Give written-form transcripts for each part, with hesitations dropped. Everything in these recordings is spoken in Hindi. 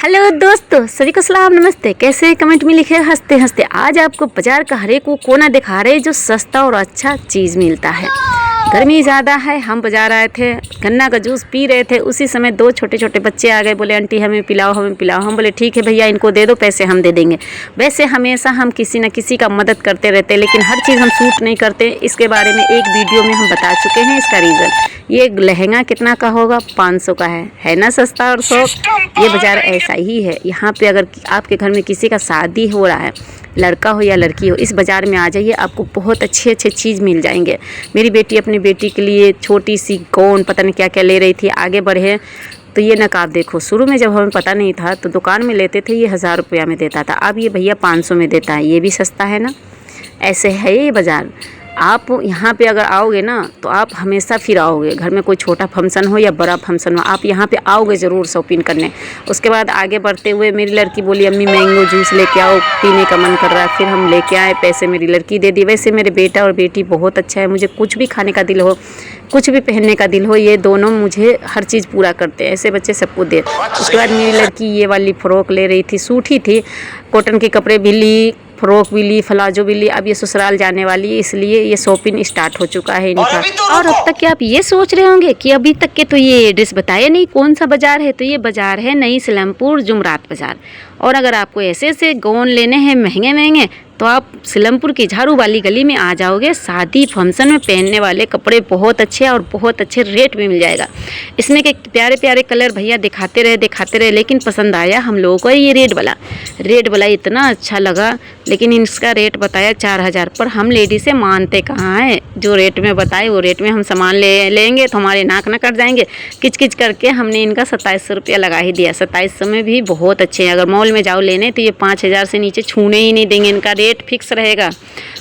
हेलो दोस्तों, सभी को सलाम नमस्ते। कैसे कमेंट में लिखे हंसते हंसते। आज आपको बाजार का हर एक वो कोना दिखा रहे जो सस्ता और अच्छा चीज़ मिलता है। गर्मी ज़्यादा है, हम बाजार आए थे, गन्ना का जूस पी रहे थे। उसी समय दो छोटे छोटे बच्चे आ गए, बोले आंटी हमें पिलाओ हमें पिलाओ। हम बोले ठीक है भैया, इनको दे दो, पैसे हम दे देंगे। वैसे हमेशा हम किसी न किसी का मदद करते रहते हैं, लेकिन हर चीज़ हम सूट नहीं करते। इसके बारे में एक वीडियो में हम बता चुके हैं इसका रीज़न। ये लहंगा कितना का होगा? 500 का है ना, सस्ता और शौक। ये बाज़ार ऐसा ही है। यहाँ पे अगर आपके घर में किसी का शादी हो रहा है, लड़का हो या लड़की हो, इस बाज़ार में आ जाइए, आपको बहुत अच्छे अच्छे चीज़ मिल जाएंगे। मेरी बेटी अपनी बेटी के लिए छोटी सी गाउन पता नहीं क्या क्या ले रही थी। आगे बढ़े तो ये नकाब देखो, शुरू में जब हमें पता नहीं था तो दुकान में लेते थे, ये 1000 रुपया में देता था। अब ये भैया 500 में देता है। ये भी सस्ता है ना। ऐसे है ये बाज़ार। आप यहाँ पे अगर आओगे ना तो आप हमेशा फिर आओगे। घर में कोई छोटा फंक्शन हो या बड़ा फंक्शन हो, आप यहाँ पे आओगे ज़रूर शॉपिंग करने। उसके बाद आगे बढ़ते हुए मेरी लड़की बोली अम्मी मैंगो जूस लेके आओ, पीने का मन कर रहा है। फिर हम लेके आए, पैसे मेरी लड़की दे दी। वैसे मेरे बेटा और बेटी बहुत अच्छा है। मुझे कुछ भी खाने का दिल हो, कुछ भी पहनने का दिल हो, ये दोनों मुझे हर चीज़ पूरा करते हैं। ऐसे बच्चे सबको दे। उसके बाद मेरी लड़की ये वाली फ़्रॉक ले रही थी, सूट ही थी, कॉटन के कपड़े भी ली, फ्रॉक भी ली, फलाजो भी ली। अब ये ससुराल जाने वाली है, इसलिए ये शॉपिंग स्टार्ट हो चुका है इनका। और अब तक के आप ये सोच रहे होंगे कि अभी तक के तो ये एड्रेस बताया नहीं, कौन सा बाज़ार है। तो ये बाज़ार है नई सिलमपुर जुमरात बाज़ार। और अगर आपको ऐसे ऐसे गाउन लेने हैं महंगे महंगे, तो आप सिलमपुर की झाड़ू वाली गली में आ जाओगे। शादी फंक्शन में पहनने वाले कपड़े बहुत अच्छे और बहुत अच्छे रेट में मिल जाएगा। इसमें के प्यारे प्यारे कलर भैया दिखाते रहे, लेकिन पसंद आया हम लोगों को ये रेड वाला इतना अच्छा लगा। लेकिन इसका रेट बताया 4000, पर हम लेडी से मानते कहाँ हैं। जो रेट में बताए वो रेट में हम सामान ले लेंगे तो हमारे नाक न कट जाएंगे। किच किच करके हमने इनका 2700 रुपया लगा ही दिया। 2700 में भी बहुत अच्छे हैं। अगर मॉल में जाओ लेने तो ये 5000 से नीचे छूने ही नहीं देंगे, इनका रेट फिक्स रहेगा।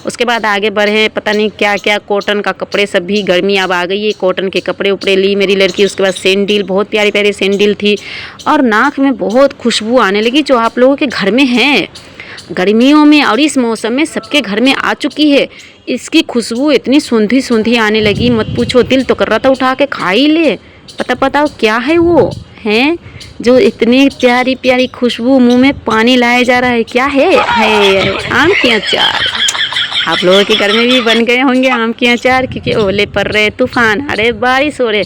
उसके बाद आगे बढ़े, पता नहीं क्या क्या कॉटन का कपड़े, सब भी गर्मी अब आ गई है, कॉटन के कपड़े उपड़े ली मेरी लड़की। उसके बाद सैंडल, बहुत प्यारी प्यारी सैंडल थी। और नाक में बहुत खुशबू आने लगी, जो आप लोगों के घर में है। गर्मियों में और इस मौसम में सबके घर में आ चुकी है। इसकी खुशबू इतनी सूंधी सूंधी आने लगी, मत पूछो। दिल तो कर रहा था उठा के खा ही ले। पता क्या है वो हैं जो इतनी प्यारी प्यारी खुशबू, मुंह में पानी लाया जा रहा है। क्या है आम के अचार। आप लोगों के घर में भी बन गए होंगे आम के अचार, क्योंकि ओले पड़ रहे, तूफान आ रहे, बारिश हो रहे,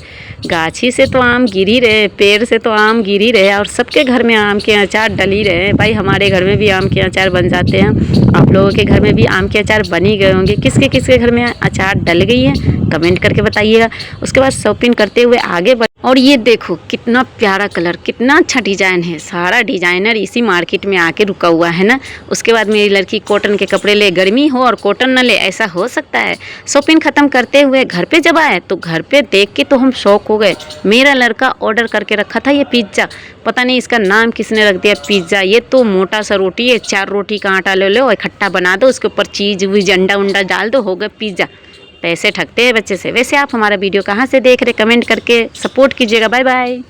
गाछी से तो आम गिर ही रहे, पेड़ से तो आम गिर ही रहे, और सबके घर में आम के अचार डल ही रहे हैं। भाई हमारे घर में भी आम के अचार बन जाते हैं। आप लोगों के घर में भी आम के अचार बन ही गए होंगे। किसके किसके घर में अचार डल गई है कमेंट करके बताइएगा। उसके बाद शॉपिंग करते हुए आगे और ये देखो कितना प्यारा कलर, कितना अच्छा डिज़ाइन है। सारा डिज़ाइनर इसी मार्केट में आके रुका हुआ है ना। उसके बाद मेरी लड़की कॉटन के कपड़े ले, गर्मी हो और कॉटन न ले, ऐसा हो सकता है। शॉपिंग ख़त्म करते हुए घर पे जब आए तो घर पे देख के तो हम शौक हो गए। मेरा लड़का ऑर्डर करके रखा था ये पिज़्ज़ा, पता नहीं इसका नाम किसने रख दिया पिज़्ज़ा। ये तो मोटा सा रोटी है, 4 रोटी का आटा ले लो, इकट्ठा बना दो, उसके ऊपर चीज़ वीज अंडा उंडा डाल दो, हो गया पिज़्ज़ा। पैसे ठगते हैं बच्चे से। वैसे आप हमारा वीडियो कहाँ से देख रहे, कमेंट करके सपोर्ट कीजिएगा। Bye bye.